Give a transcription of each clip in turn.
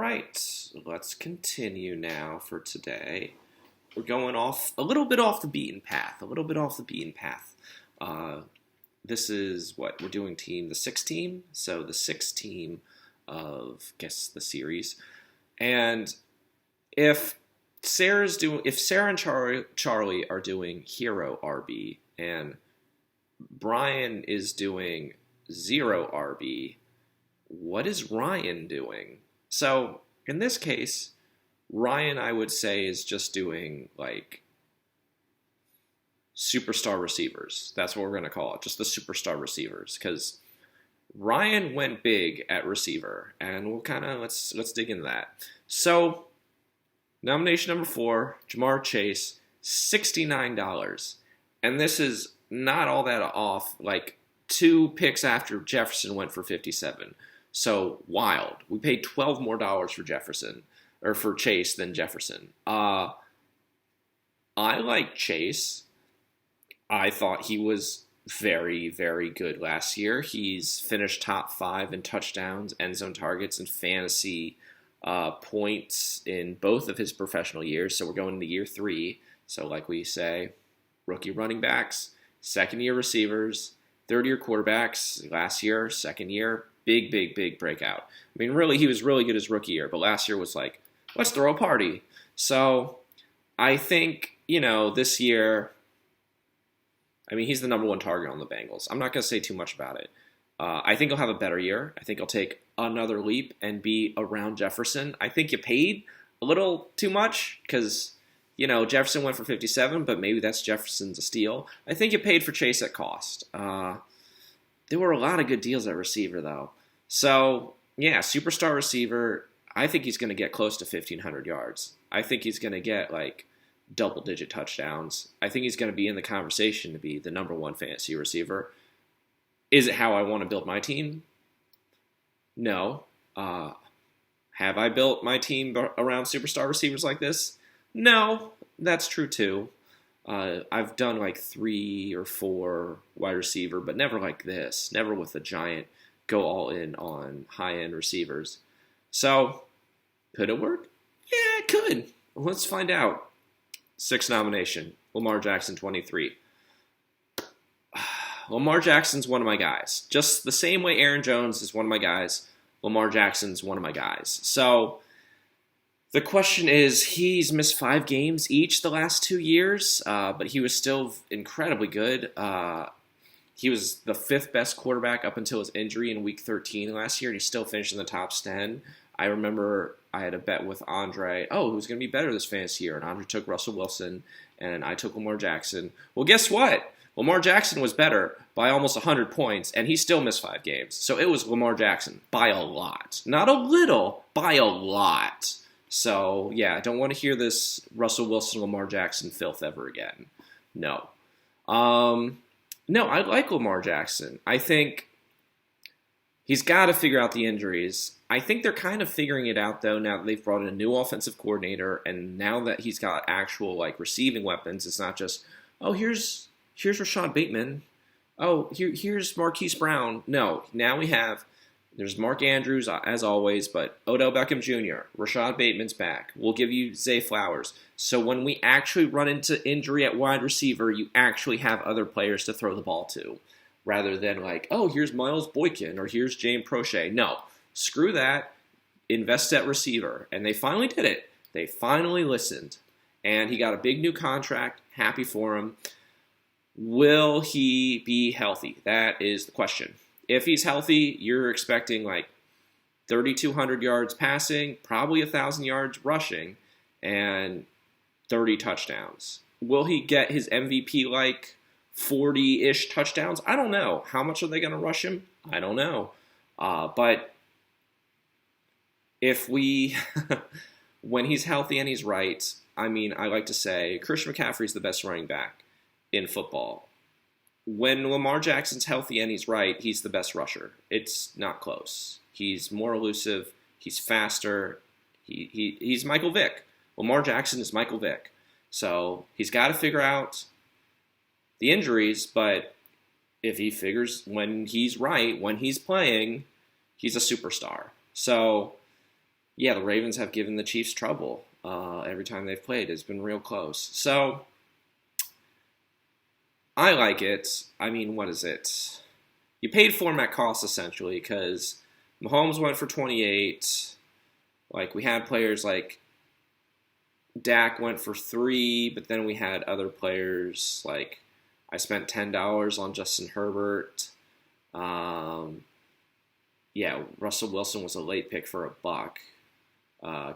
right, let's continue now for today. We're going off a little bit off the beaten path, a little bit off the beaten path. Uh, this is what we're doing the sixth team, so the sixth team of guess the series. And if if Sarah and Charlie are doing hero RB and Brian is doing zero RB, what is Ryan doing? So in this case, Ryan, I would say, is just doing like superstar receivers. That's what we're going to call it, just the superstar receivers, because Ryan went big at receiver, and we'll kind of let's dig into that. So nomination number 4, Ja'Marr Chase, $69, and this is not all that off. Like 2 picks after Jefferson went for 57. So wild. We paid $12 more for Jefferson or for Chase than Jefferson. I like Chase. I thought he was very, very good last year. He's finished top 5 in touchdowns, end zone targets, and fantasy points in both of his professional years. So we're going into year 3. So like we say, rookie running backs, second-year receivers, third-year quarterbacks. Last year, second year, big breakout. I mean, really, he was really good his rookie year, but last year was like, let's throw a party. So I think, this year, I mean, he's the number 1 target on the Bengals. I'm not going to say too much about it. I think he'll have a better year. I think he'll take another leap and be around Jefferson. I think you paid a little too much because, Jefferson went for 57, but maybe that's Jefferson's a steal. I think you paid for Chase at cost. There were a lot of good deals at receiver, though. So, yeah, superstar receiver. I think he's going to get close to 1,500 yards. I think he's going to get, double-digit touchdowns. I think he's going to be in the conversation to be the number 1 fantasy receiver. Is it how I want to build my team? No. Have I built my team around superstar receivers like this? No, that's true too. I've done 3 or 4 wide receiver, but never like this. Never with a giant go all in on high-end receivers. So, could it work? Yeah, it could. Let's find out. 6th nomination, Lamar Jackson, 23. Lamar Jackson's one of my guys. Just the same way Aaron Jones is one of my guys, Lamar Jackson's one of my guys. So the question is, he's missed 5 games each the last 2 years, but he was still incredibly good. He was the 5th best quarterback up until his injury in Week 13 last year, and he still finished in the top 10. I remember I had a bet with Andre, who's going to be better this fantasy year? And Andre took Russell Wilson, and I took Lamar Jackson. Well, guess what? Lamar Jackson was better by almost 100 points, and he still missed 5 games. So it was Lamar Jackson by a lot. Not a little, by a lot. So, yeah, I don't want to hear this Russell Wilson, Lamar Jackson filth ever again. No. No, I like Lamar Jackson. I think he's got to figure out the injuries. I think they're kind of figuring it out, though, now that they've brought in a new offensive coordinator, and now that he's got actual, receiving weapons, it's not just, here's Rashad Bateman. Here's Marquise Brown. No, now there's Mark Andrews, as always, but Odell Beckham Jr., Rashad Bateman's back. We'll give you Zay Flowers. So when we actually run into injury at wide receiver, you actually have other players to throw the ball to, rather than here's Miles Boykin or here's James Prochet. No, screw that. Invest at receiver. And they finally did it. They finally listened. And he got a big new contract. Happy for him. Will he be healthy? That is the question. If he's healthy, you're expecting 3,200 yards passing, probably 1,000 yards rushing, and 30 touchdowns. Will he get his MVP 40-ish touchdowns? I don't know. How much are they going to rush him? I don't know. But if when he's healthy and he's right, I like to say Christian McCaffrey's the best running back in football. When Lamar Jackson's healthy and he's right, he's the best rusher. It's not close. He's more elusive. He's faster. He's Michael Vick. Lamar Jackson is Michael Vick. So he's got to figure out the injuries, but if he figures when he's right, when he's playing, he's a superstar. So, yeah, the Ravens have given the Chiefs trouble every time they've played. It's been real close. So I like it. I mean, what is it? You paid for him at cost, essentially, because Mahomes went for 28. Like, we had players like Dak went for 3, but then we had other players like I spent $10 on Justin Herbert. Yeah, Russell Wilson was a late pick for $1.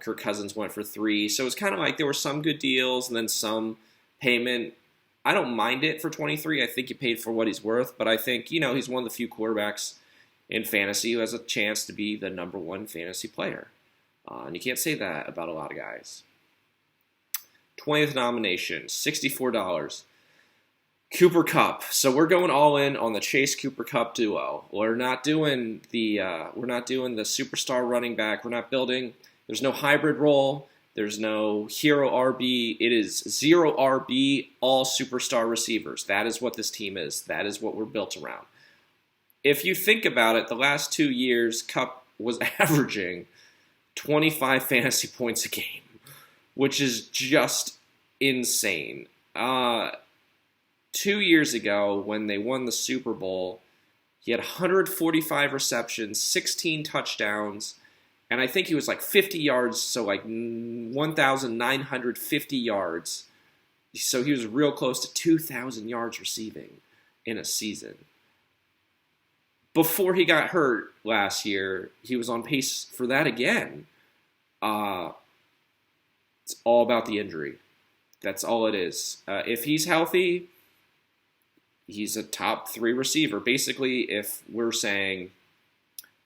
Kirk Cousins went for 3. So it's kind of like there were some good deals and then some payment. I don't mind it for 23. I think you paid for what he's worth, but I think, he's one of the few quarterbacks in fantasy who has a chance to be the number 1 fantasy player. And you can't say that about a lot of guys. 20th nomination, $64. Cooper Kupp. So we're going all in on the Chase Cooper Kupp duo. We're not doing the superstar running back. We're not building. There's no hybrid role. There's no hero RB. It is 0 RB, all superstar receivers. That is what this team is. That is what we're built around. If you think about it, the last 2 years, Kupp was averaging 25 fantasy points a game, which is just insane. 2 years ago, when they won the Super Bowl, he had 145 receptions, 16 touchdowns, and I think he was like 50 yards, so like 1,950 yards. So he was real close to 2,000 yards receiving in a season. Before he got hurt last year, he was on pace for that again. It's all about the injury. That's all it is. If he's healthy, he's a top 3 receiver. Basically, if we're saying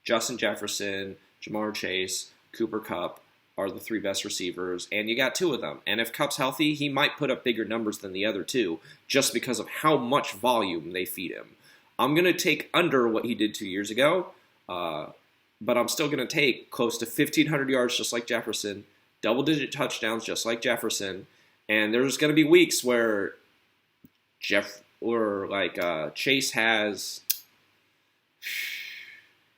Justin Jefferson, Ja'Marr Chase, Cooper Kupp are the 3 best receivers, and you got 2 of them. And if Kupp's healthy, he might put up bigger numbers than the other 2 just because of how much volume they feed him. I'm going to take under what he did 2 years ago, but I'm still going to take close to 1,500 yards just like Jefferson, double-digit touchdowns just like Jefferson, and there's going to be weeks where Chase has...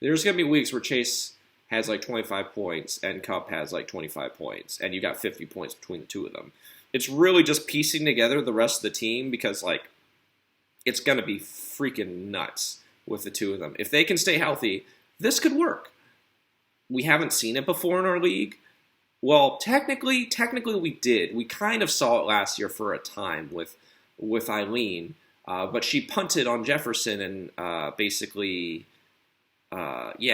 There's going to be weeks where Chase has like 25 points and Kupp has like 25 points, and you got 50 points between the 2 of them. It's really just piecing together the rest of the team because it's going to be freaking nuts with the 2 of them. If they can stay healthy, this could work. We haven't seen it before in our league. Well, technically we did. We kind of saw it last year for a time with Eileen, but she punted on Jefferson and basically...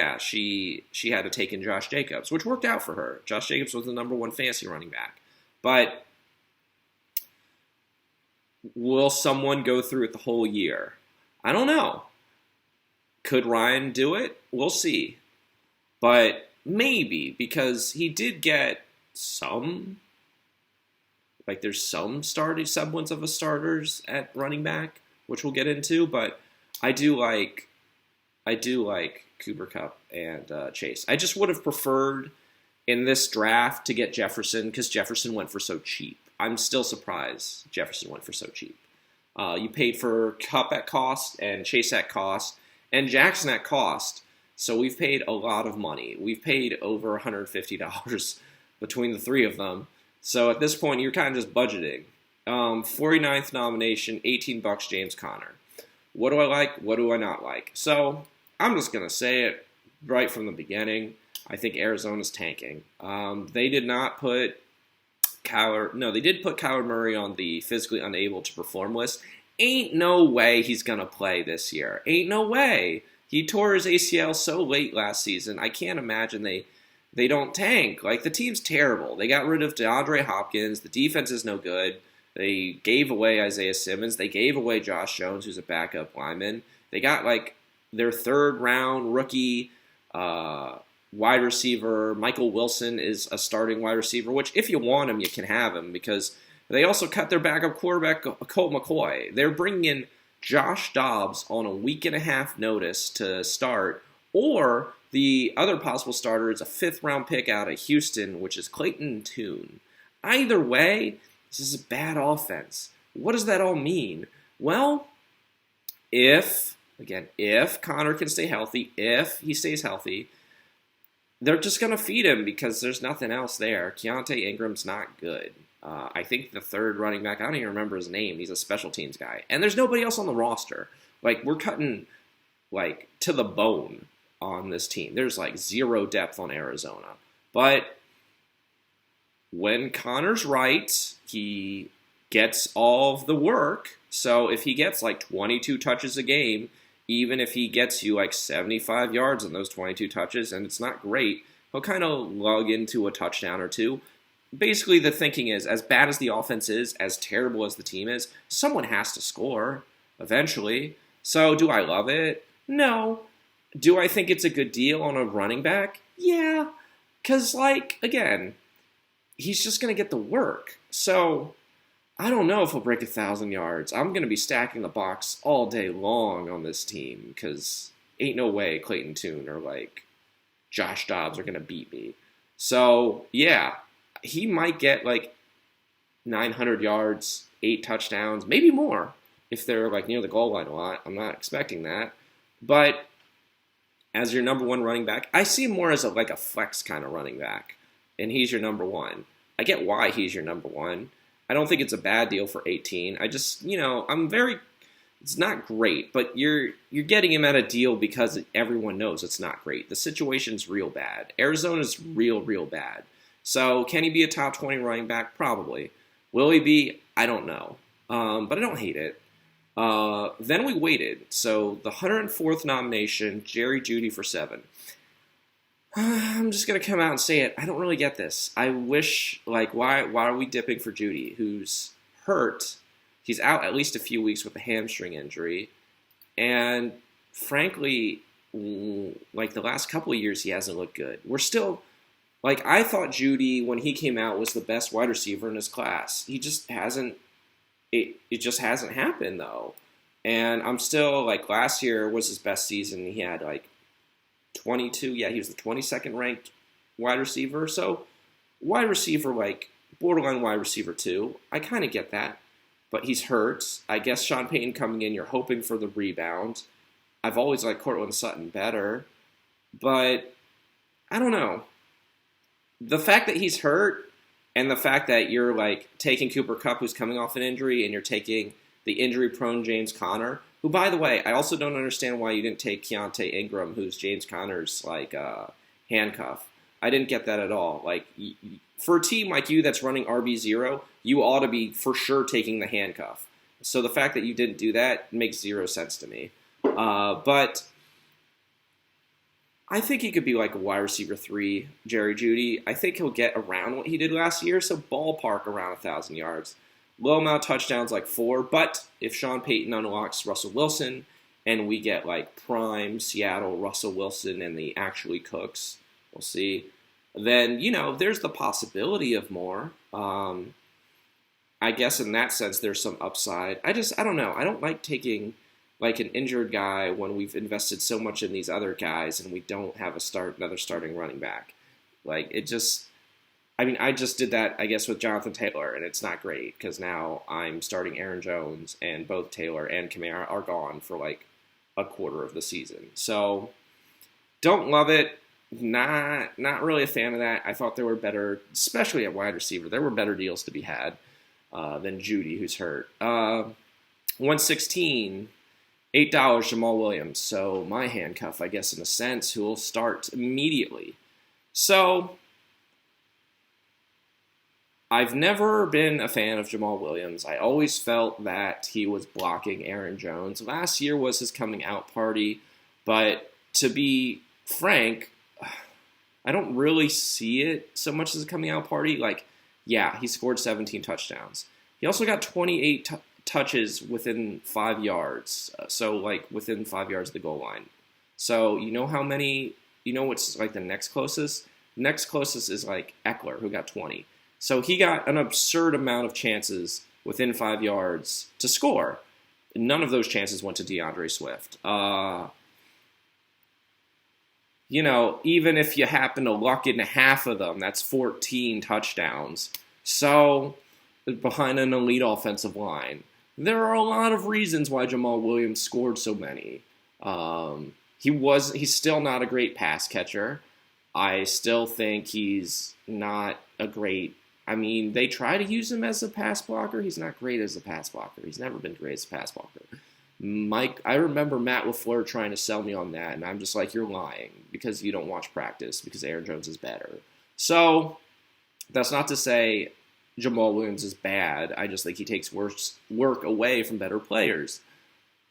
she had to take in Josh Jacobs, which worked out for her. Josh Jacobs was the number 1 fantasy running back. But will someone go through it the whole year? I don't know. Could Ryan do it? We'll see. But maybe, because he did get some, there's some semblance of a starters at running back, which we'll get into, but I do like Cooper Kupp and Chase. I just would have preferred in this draft to get Jefferson because Jefferson went for so cheap. I'm still surprised Jefferson went for so cheap. You paid for Kupp at cost and Chase at cost and Jackson at cost. So we've paid a lot of money. We've paid over $150 between the 3 of them. So at this point, you're kind of just budgeting. 49th nomination, $18, James Conner. What do I like? What do I not like? So I'm just going to say it right from the beginning. I think Arizona's tanking. They did not put they did put Kyler Murray on the physically unable to perform list. Ain't no way he's going to play this year. Ain't no way. He tore his ACL so late last season. I can't imagine they don't tank. The team's terrible. They got rid of DeAndre Hopkins. The defense is no good. They gave away Isaiah Simmons. They gave away Josh Jones, who's a backup lineman. They got, their 3rd-round rookie wide receiver. Michael Wilson is a starting wide receiver, which if you want him, you can have him because they also cut their backup quarterback, Colt McCoy. They're bringing in Josh Dobbs on a week-and-a-half notice to start, or the other possible starter is a 5th-round pick out of Houston, which is Clayton Tune. Either way, this is a bad offense. What does that all mean? Well, if Connor can stay healthy, if he stays healthy, they're just going to feed him because there's nothing else there. Keontae Ingram's not good. I think the third running back, I don't even remember his name. He's a special teams guy. And there's nobody else on the roster. Like, we're cutting, like, to the bone on this team. There's, like, zero depth on Arizona. But when Connor's right, he gets all of the work. So if he gets, like, 22 touches a game, even if he gets you, like, 75 yards in those 22 touches, and it's not great, he'll kind of lug into a touchdown or two. Basically, the thinking is, as bad as the offense is, as terrible as the team is, someone has to score eventually. So, do I love it? No. Do I think it's a good deal on a running back? Yeah. Because, like, again, he's just going to get the work. So, I don't know if he'll break 1,000 yards. I'm going to be stacking the box all day long on this team because ain't no way Clayton Tune or, like, Josh Dobbs are going to beat me. So, yeah. He might get like 900 yards, 8 touchdowns, maybe more if they're like near the goal line a lot. I'm not expecting that. But as your number one running back, I see him more as like a flex kind of running back. And he's your number one. I get why he's your number one. I don't think it's a bad deal for 18. I just, it's not great, but you're getting him at a deal because everyone knows it's not great. The situation's real bad. Arizona's real bad. So, can he be a top 20 running back? Probably. Will he be? I don't know. But I don't hate it. Then we waited. So, the 104th nomination, Jerry Jeudy for 7. I'm just going to come out and say it. I don't really get this. I wish, like, why are we dipping for Jeudy, who's hurt? He's out at least a few weeks with a hamstring injury. And, frankly, like, the last couple of years, he hasn't looked good. We're still... Like, I thought Jeudy, when he came out, was the best wide receiver in his class. He just hasn't – it just hasn't happened, though. And I'm still – like, last year was his best season. He had, like, 22 – yeah, he was the 22nd ranked wide receiver. So, wide receiver, like, borderline wide receiver, too. I kind of get that. But he's hurt. I guess Sean Payton coming in, you're hoping for the rebound. I've always liked Courtland Sutton better. But I don't know. The fact that he's hurt and the fact that you're, like, taking Cooper Kupp, who's coming off an injury, and you're taking the injury-prone James Conner, who, by the way, I also don't understand why you didn't take Keontae Ingram, who's James Conner's, like, handcuff. I didn't get that at all. Like, for a team like you that's running RB0, you ought to be for sure taking the handcuff. So the fact that you didn't do that makes zero sense to me. But I think he could be like a wide receiver 3, Jerry Jeudy. I think he'll get around what he did last year, so ballpark around 1,000 yards. Low amount of touchdowns, like 4, but if Sean Payton unlocks Russell Wilson and we get like prime Seattle Russell Wilson and the actually Cooks, we'll see, then, there's the possibility of more. I guess in that sense there's some upside. I don't know. I don't like taking like an injured guy when we've invested so much in these other guys and we don't have another starting running back. Like, I just did that, I guess, with Jonathan Taylor, and it's not great because now I'm starting Aaron Jones, and both Taylor and Kamara are gone for like a quarter of the season. So, don't love it. Not really a fan of that. I thought there were better, especially at wide receiver, there were better deals to be had than Jeudy, who's hurt. 116. $8 Jamal Williams, so my handcuff, I guess, in a sense, who will start immediately. So, I've never been a fan of Jamal Williams. I always felt that he was blocking Aaron Jones. Last year was his coming out party, but to be frank, I don't really see it so much as a coming out party. Like, yeah, he scored 17 touchdowns. He also got 28 touches within 5 yards. So, like, within 5 yards of the goal line. So, how many, what's, like, the next closest? Next closest is, like, Eckler, who got 20. So, he got an absurd amount of chances within 5 yards to score. None of those chances went to DeAndre Swift. Even if you happen to luck into half of them, that's 14 touchdowns. So, behind an elite offensive line, there are a lot of reasons why Jamal Williams scored so many. He's still not a great pass catcher. I still think he's not a great. I mean, they try to use him as a pass blocker. He's not great as a pass blocker. He's never been great as a pass blocker. I remember Matt LaFleur trying to sell me on that, and I'm just like, you're lying because you don't watch practice because Aaron Jones is better. So that's not to say Jamal Williams is bad. I just think he takes worse work away from better players.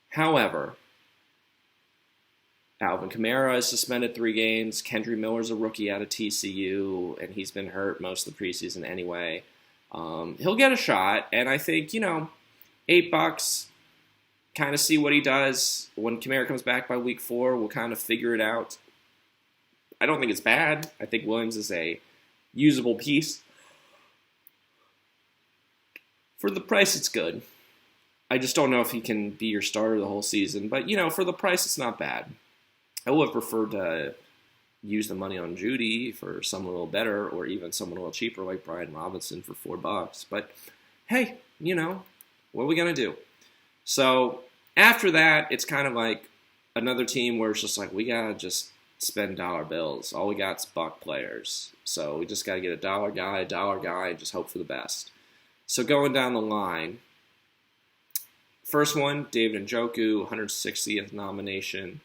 However, Alvin Kamara is suspended 3 games. Kendre Miller's a rookie out of TCU, and he's been hurt most of the preseason anyway. He'll get a shot, and I think, $8, kind of see what he does. When Kamara comes back by week 4, we'll kind of figure it out. I don't think it's bad. I think Williams is a usable piece. For the price, it's good. I just don't know if he can be your starter the whole season. But, for the price, it's not bad. I would have preferred to use the money on Judy for someone a little better or even someone a little cheaper like Brian Robinson for $4. But, hey, what are we going to do? So, after that, it's kind of like another team where it's just like, we got to just spend dollar bills. All we got is buck players. So, we just got to get a dollar guy, and just hope for the best. So, going down the line, first one, David Njoku, 160th nomination,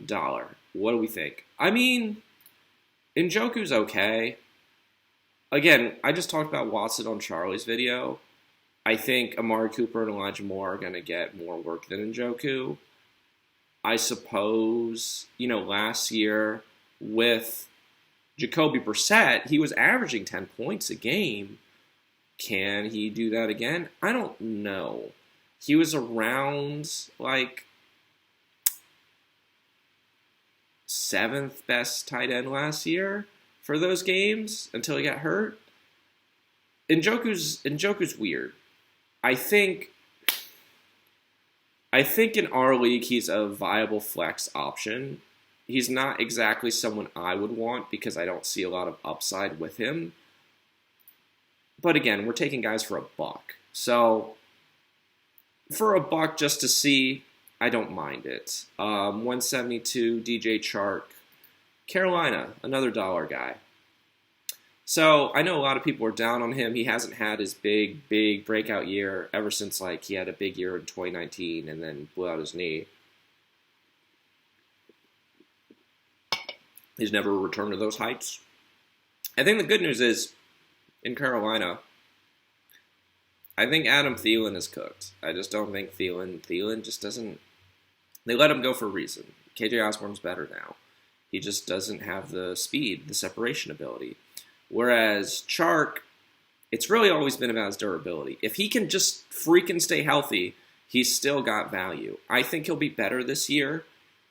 dollar. What do we think? I mean, Njoku's okay. Again, I just talked about Watson on Charlie's video. I think Amari Cooper and Elijah Moore are going to get more work than Njoku. I suppose, last year with Jacoby Brissett, he was averaging 10 points a game. Can he do that again? I don't know. He was around, 7th best tight end last year for those games until he got hurt. Njoku's weird. I think in our league he's a viable flex option. He's not exactly someone I would want because I don't see a lot of upside with him. But again, we're taking guys for $1. So for $1 just to see, I don't mind it. 172, DJ Chark. Carolina, another dollar guy. So I know a lot of people are down on him. He hasn't had his big breakout year ever since he had a big year in 2019 and then blew out his knee. He's never returned to those heights. I think the good news is, in Carolina, I think Adam Thielen is cooked. I just don't think Thielen just doesn't. They let him go for a reason. KJ Osborne's better now. He just doesn't have the speed, the separation ability. Whereas Chark, it's really always been about his durability. If he can just freaking stay healthy, he's still got value. I think he'll be better this year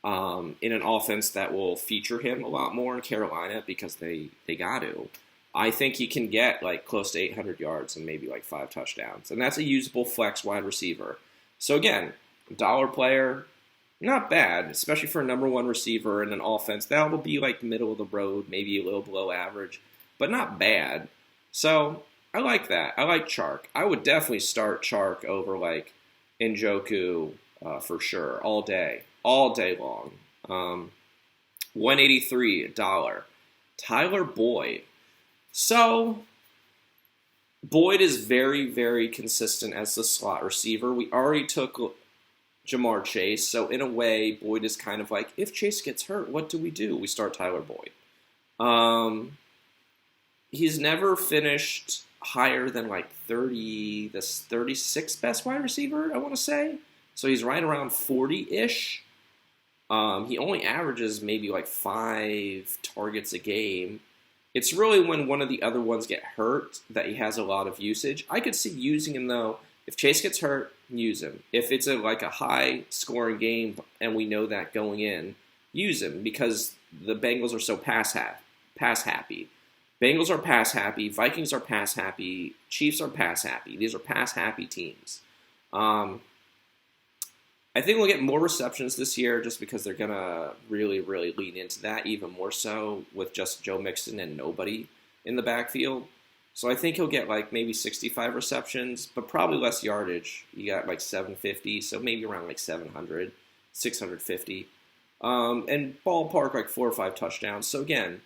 in an offense that will feature him a lot more in Carolina because they got to. I think he can get close to 800 yards and maybe 5 touchdowns. And that's a usable flex wide receiver. So again, dollar player, not bad, especially for a number 1 receiver in an offense. That will be middle of the road, maybe a little below average, but not bad. So I like that. I like Chark. I would definitely start Chark over Njoku for sure, all day long. 183, $1. Tyler Boyd. So, Boyd is very, very consistent as the slot receiver. We already took Jamar Chase, so in a way, Boyd is kind of if Chase gets hurt, what do? We start Tyler Boyd. He's never finished higher than 36th best wide receiver, I want to say. So he's right around 40-ish. He only averages maybe 5 targets a game. It's really when one of the other ones get hurt that he has a lot of usage. I could see using him, though. If Chase gets hurt, use him. If it's a high-scoring game and we know that going in, use him because the Bengals are so pass-happy. Bengals are pass-happy. Vikings are pass-happy. Chiefs are pass-happy. These are pass-happy teams. I think we'll get more receptions this year just because they're going to really, really lean into that even more so with just Joe Mixon and nobody in the backfield. So I think he'll get maybe 65 receptions, but probably less yardage. You got 750, so maybe around 700, 650. and ballpark like 4 or 5 touchdowns. So again,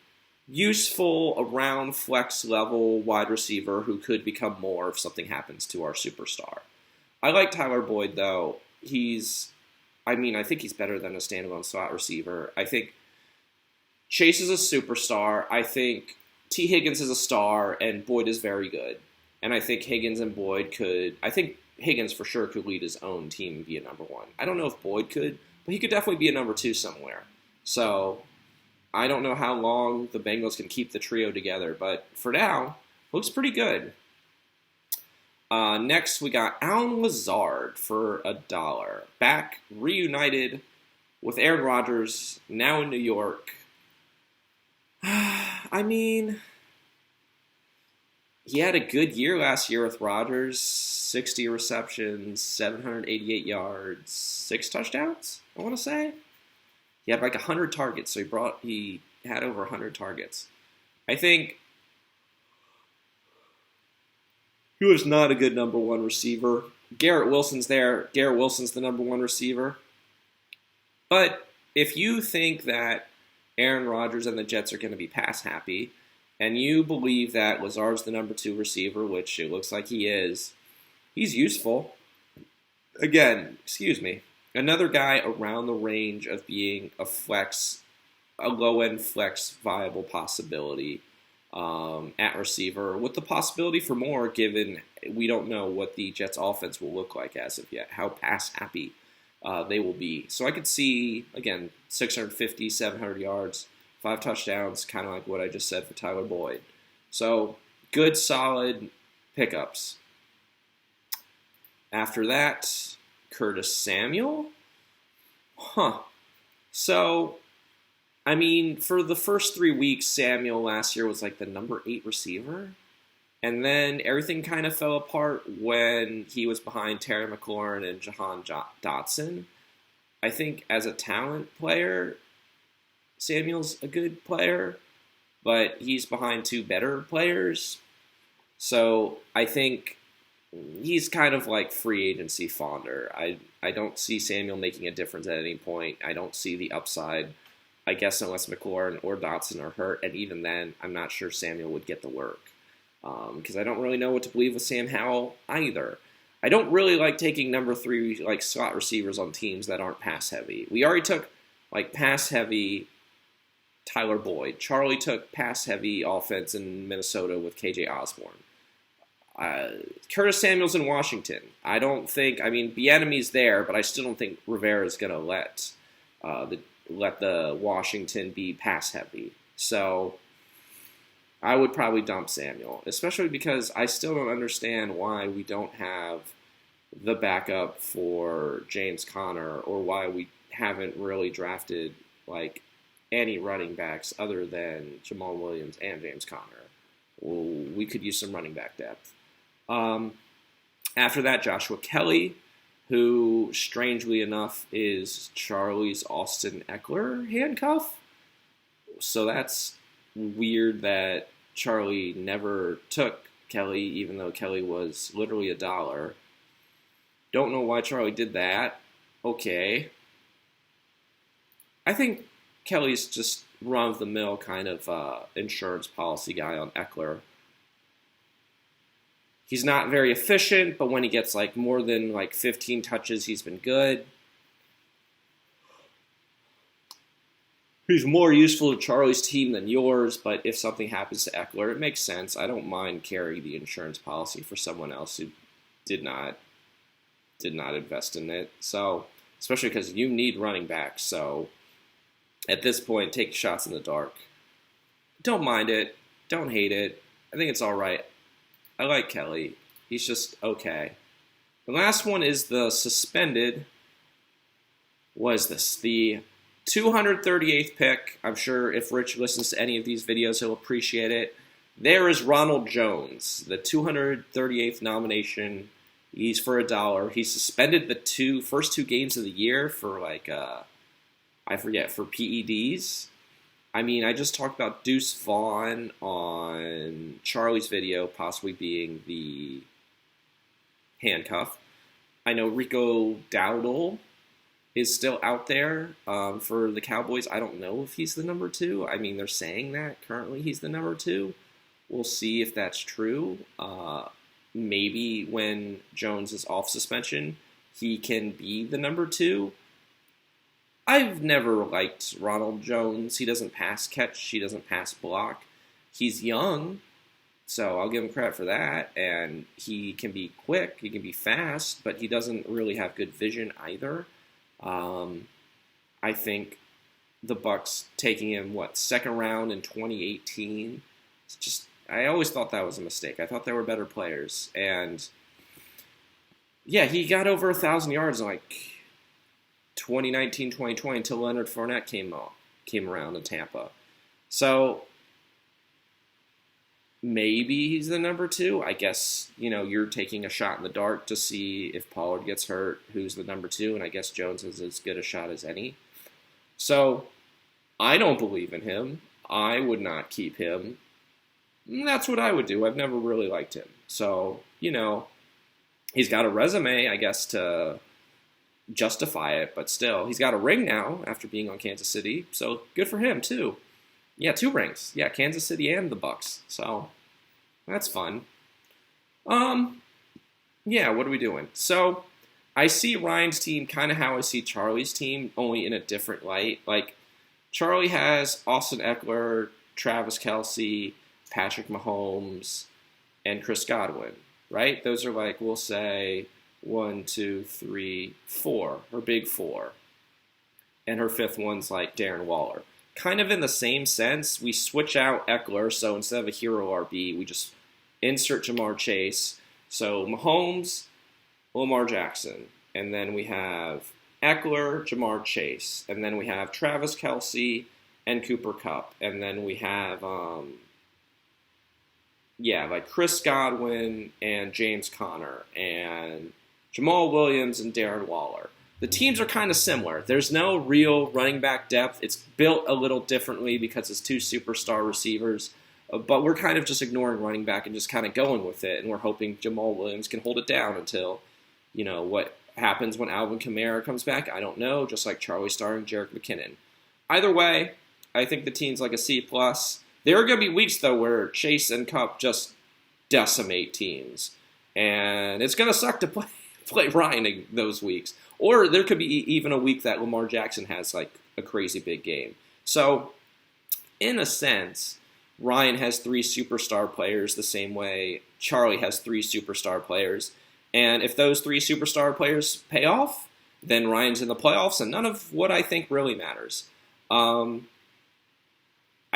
useful around flex level wide receiver who could become more if something happens to our superstar. I like Tyler Boyd though. I think he's better than a standalone slot receiver. I think Chase is a superstar. I think T. Higgins is a star, and Boyd is very good. And I think Higgins and Boyd I think Higgins for sure could lead his own team and be a number 1. I don't know if Boyd could, but he could definitely be a number 2 somewhere. So I don't know how long the Bengals can keep the trio together, but for now, looks pretty good. Next, we got Allen Lazard for $1. Back, reunited with Aaron Rodgers, now in New York. I mean, he had a good year last year with Rodgers. 60 receptions, 788 yards, 6 touchdowns, I want to say. He had like 100 targets, so he had over 100 targets. I think he was not a good number 1 receiver. Garrett Wilson's there. Garrett Wilson's the number 1 receiver. But if you think that Aaron Rodgers and the Jets are going to be pass happy, and you believe that Lazard's the number 2 receiver, which it looks like he is, he's useful. Again, another guy around the range of being a low-end flex viable possibility at receiver, with the possibility for more given we don't know what the Jets offense will look like as of yet, how pass happy they will be. So I could see, again, 650, 700 yards, 5 touchdowns, kind of like what I just said for Tyler Boyd. So good, solid pickups. After that, Curtis Samuel. So, I mean, for the first 3 weeks, Samuel last year was like the number 8 receiver. And then everything kind of fell apart when he was behind Terry McLaurin and Jahan Dotson. I think as a talent player, Samuel's a good player, but he's behind 2 better players. So I think he's kind of like free agency fodder. I don't see Samuel making a difference at any point. I don't see the upside, I guess, unless McLaurin or Dotson are hurt. And even then, I'm not sure Samuel would get the work. Because I don't really know what to believe with Sam Howell either. I don't really like taking number 3 like slot receivers on teams that aren't pass heavy. We already took like pass heavy Tyler Boyd. Charlie took pass heavy offense in Minnesota with KJ Osborne. Curtis Samuel's in Washington. Bieniemy's there, but I still don't think Rivera's going to let the Washington be pass heavy. So I would probably dump Samuel, especially because I still don't understand why we don't have the backup for James Conner, or why we haven't really drafted like any running backs other than Jamal Williams and James Conner. Well, we could use some running back depth. After that, Joshua Kelly, who strangely enough is Charlie's Austin Eckler handcuff. So that's weird that Charlie never took Kelly, even though Kelly was literally $1. Don't know why Charlie did that. Okay. I think Kelly's just run-of-the-mill kind of insurance policy guy on Eckler. He's not very efficient, but when he gets like more than like 15 touches, he's been good. He's more useful to Charlie's team than yours, but if something happens to Eckler, it makes sense. I don't mind carrying the insurance policy for someone else who did not invest in it. So, especially because you need running backs. So, at this point, take shots in the dark. Don't mind it. Don't hate it. I think it's all right. I like Kelly. He's just okay. The last one is the suspended. What is this? The 238th pick. I'm sure if Rich listens to any of these videos, he'll appreciate it. There is Ronald Jones, the 238th nomination. He's for $1. He suspended the first two games of the year for for PEDs. I mean, I just talked about Deuce Vaughn on Charlie's video possibly being the handcuff. I know Rico Dowdle is still out there for the Cowboys. I don't know if he's the number two. I mean, they're saying that currently he's the number two. We'll see if that's true. Maybe when Jones is off suspension, he can be the number two. I've never liked Ronald Jones. He doesn't pass catch. He doesn't pass block. He's young, so I'll give him credit for that. And he can be quick. He can be fast, but he doesn't really have good vision either. I think the Bucs taking him, second round in 2018. It's just, I always thought that was a mistake. I thought there were better players. And, yeah, he got over 1,000 yards in, 2019, 2020 until Leonard Fournette came around in Tampa. So maybe he's the number two. I guess, you're taking a shot in the dark to see if Pollard gets hurt, who's the number two, and I guess Jones is as good a shot as any. So I don't believe in him. I would not keep him. That's what I would do. I've never really liked him. So, he's got a resume, I guess, to justify it, but still, he's got a ring now after being on Kansas City, so good for him, too. Yeah, 2 rings. Yeah, Kansas City and the Bucs. So that's fun. Yeah, what are we doing? So I see Ryan's team kind of how I see Charlie's team, only in a different light. Like, Charlie has Austin Eckler, Travis Kelce, Patrick Mahomes, and Chris Godwin, right? Those are we'll say 1, 2, 3, 4, her big 4. And her 5th one's Darren Waller. Kind of in the same sense, we switch out Eckler, so instead of a hero RB, we just insert Ja'Marr Chase. So Mahomes, Lamar Jackson, and then we have Eckler, Ja'Marr Chase, and then we have Travis Kelce and Cooper Kupp, and then we have Chris Godwin and James Conner and Jamal Williams and Darren Waller. The teams are kind of similar. There's no real running back depth. It's built a little differently because it's 2 superstar receivers. But we're kind of just ignoring running back and just kind of going with it. And we're hoping Jamal Williams can hold it down until, what happens when Alvin Kamara comes back. I don't know, just like Charlie starring Jerick McKinnon. Either way, I think the team's like a C+. There are going to be weeks, though, where Chase and Kupp just decimate teams. And it's going to suck to play Ryan in those weeks. Or there could be even a week that Lamar Jackson has a crazy big game. So, in a sense, Ryan has 3 superstar players the same way Charlie has 3 superstar players. And if those 3 superstar players pay off, then Ryan's in the playoffs, and none of what I think really matters. I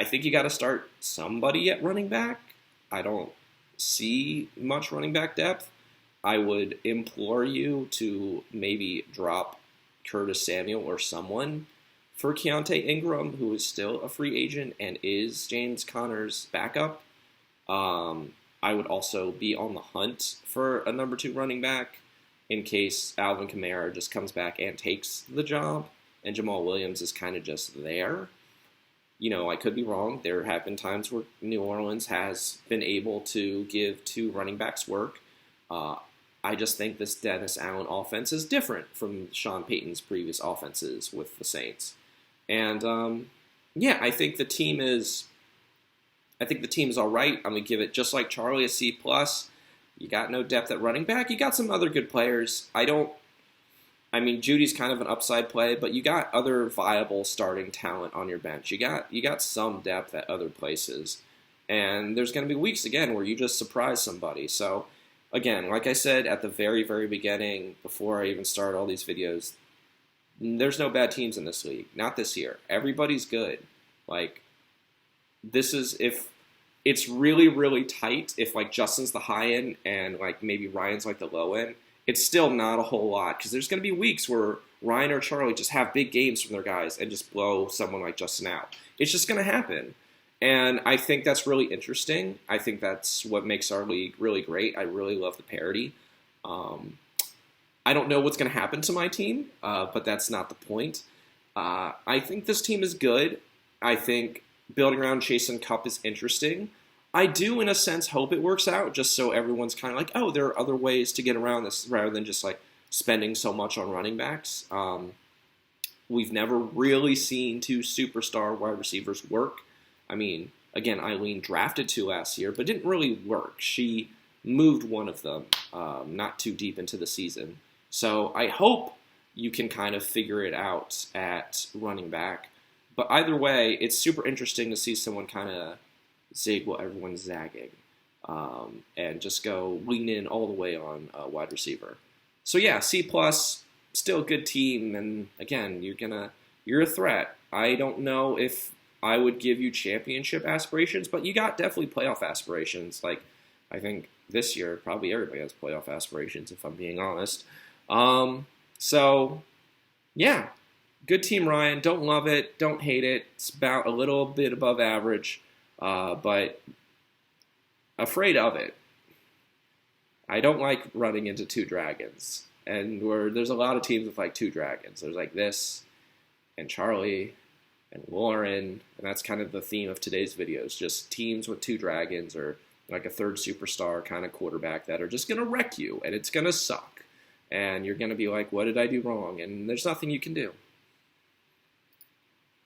think you got to start somebody at running back. I don't see much running back depth. I would implore you to maybe drop Curtis Samuel or someone for Keontae Ingram, who is still a free agent and is James Conner's backup. I would also be on the hunt for a number 2 running back in case Alvin Kamara just comes back and takes the job and Jamal Williams is kind of just there. I could be wrong. There have been times where New Orleans has been able to give 2 running backs work. I just think this Dennis Allen offense is different from Sean Payton's previous offenses with the Saints. And, I think the team is all right. I'm going to give it, just like Charlie, a C+. You got no depth at running back. You got some other good players. Judy's kind of an upside play, but you got other viable starting talent on your bench. You got some depth at other places. And there's going to be weeks, again, where you just surprise somebody. So, again, like I said at the very, very beginning, before I even started all these videos, there's no bad teams in this league. Not this year. Everybody's good. This is, if it's really, really tight, if, Justin's the high end and, maybe Ryan's, the low end, it's still not a whole lot. Because there's going to be weeks where Ryan or Charlie just have big games from their guys and just blow someone like Justin out. It's just going to happen. And I think that's really interesting. I think that's what makes our league really great. I really love the parity. I don't know what's going to happen to my team, but that's not the point. I think this team is good. I think building around Chase and Kupp is interesting. I do, in a sense, hope it works out, just so everyone's kind of there are other ways to get around this, rather than just, spending so much on running backs. We've never really seen two superstar wide receivers work. I mean, again, Eileen drafted two last year, but didn't really work. She moved one of them not too deep into the season. So I hope you can kind of figure it out at running back. But either way, it's super interesting to see someone kind of zig while everyone's zagging and just go lean in all the way on wide receiver. So yeah, C+, still a good team. And again, you're a threat. I don't know if I would give you championship aspirations, but you got definitely playoff aspirations. Like, I think this year, probably everybody has playoff aspirations, if I'm being honest. So, yeah, good team, Ryan. Don't love it. Don't hate it. It's about a little bit above average, but afraid of it. I don't like running into two dragons. And there's a lot of teams with like two dragons. There's like this and Charlie and Lauren, and that's kind of the theme of today's videos, just teams with two dragons or like a third superstar kind of quarterback that are just going to wreck you, and it's going to suck. And you're going to be like, what did I do wrong? And there's nothing you can do.